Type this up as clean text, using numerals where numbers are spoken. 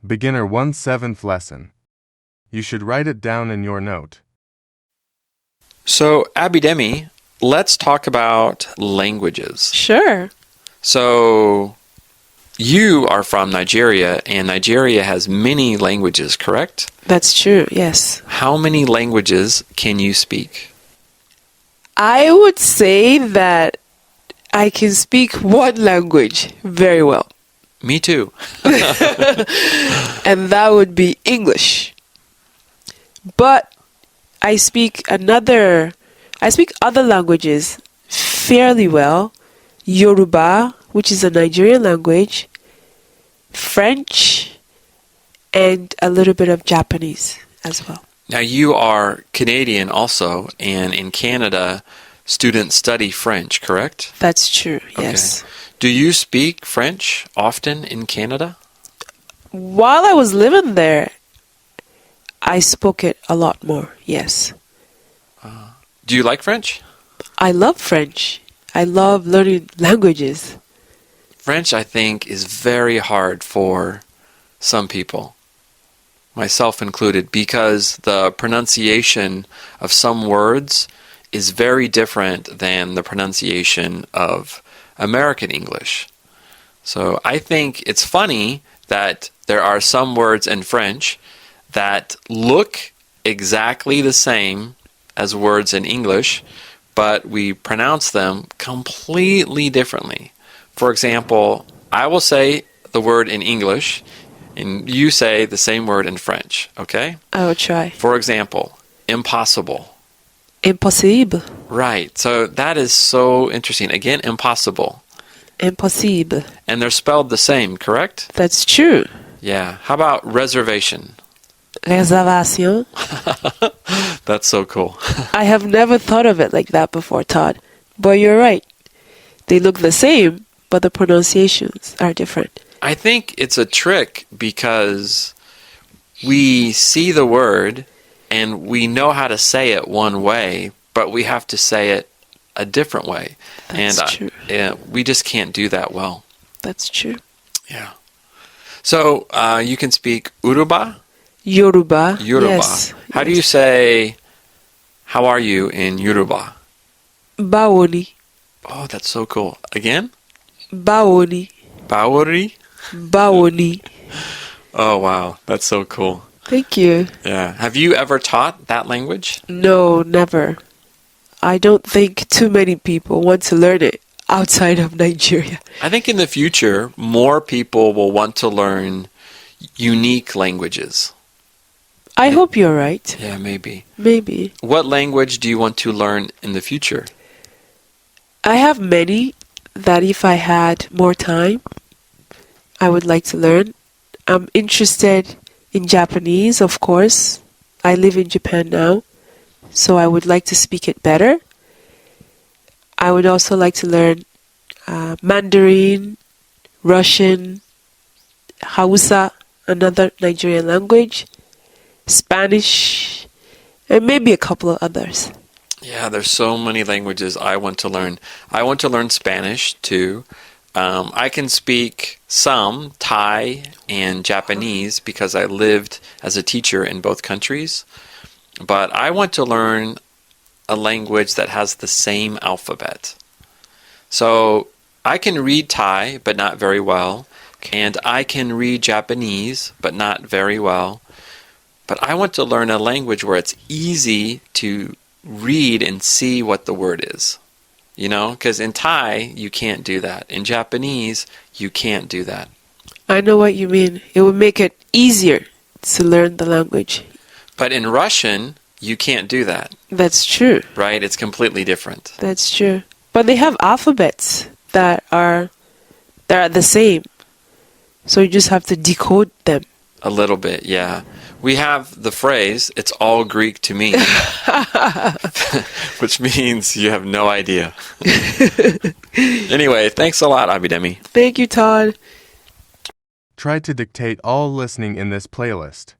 Beginner 1/7 lesson. You should write it down in your note. So, Abidemi, let's talk about languages. Sure. So, you are from Nigeria, and Nigeria has many languages, correct? That's true, yes. How many languages can you speak? I would say that I can speak one language very well, Me too. and that would be English. But I speak other languages fairly well. Yoruba, which is a Nigerian language, French, and a little bit of Japanese as well. Now, you are Canadian also, and in Canada, students study French, correct? That's true, yes. Okay. Do you speak French often in Canada? While I was living there, I spoke it a lot more, yes. Do you like French? I love French. I love learning languages. French, I think, is very hard for some people, myself included, because the pronunciation of some words is very different than the pronunciation of American English. So I think it's funny that there are some words in French that look exactly the same as words in English, but we pronounce them completely differently. For example, I will say the word in English, and you say the same word in French, okay? I will try. For example, impossible. Impossible. Right, so that is so interesting. Again, impossible. Impossible. And they're spelled the same, correct? That's true. Yeah. How about reservation? Réservation. That's so cool. I have never thought of it like that before, Todd. But you're right. They look the same, but the pronunciations are different. I think it's a trick because we see the word and we know how to say it one way, but we have to say it a different way. That's true. We just can't do that well. That's true. Yeah. So you can speak Yoruba? Yoruba. Yoruba. Yes. How do you say, how are you in Yoruba? Bawoni. Oh, that's so cool. Again? Bawoni. Bawori? Bawoni. Oh, wow. That's so cool. Thank you. Yeah. Have you ever taught that language? No, never. I don't think too many people want to learn it outside of Nigeria. I think in the future, more people will want to learn unique languages. I hope you're right. Yeah, maybe. Maybe. What language do you want to learn in the future? I have many that if I had more time, I would like to learn. I'm interested in Japanese, of course. I live in Japan now, so I would like to speak it better. I would also like to learn Mandarin, Russian, Hausa, another Nigerian language, Spanish, and maybe a couple of others. Yeah, there's so many languages I want to learn. I want to learn Spanish too. I can speak some Thai and Japanese because I lived as a teacher in both countries. But I want to learn a language that has the same alphabet. So I can read Thai, but not very well. And I can read Japanese, but not very well. But I want to learn a language where it's easy to read and see what the word is. You know, because in Thai, you can't do that. In Japanese, you can't do that. I know what you mean. It would make it easier to learn the language. But in Russian, you can't do that, That's true. right? It's completely different. That's true. But they have alphabets that are the same. So you just have to decode them. A little bit, yeah. We have the phrase, it's all Greek to me, which means you have no idea. Anyway, thanks a lot, Abidemi. Thank you, Todd. Try to dictate all listening in this playlist.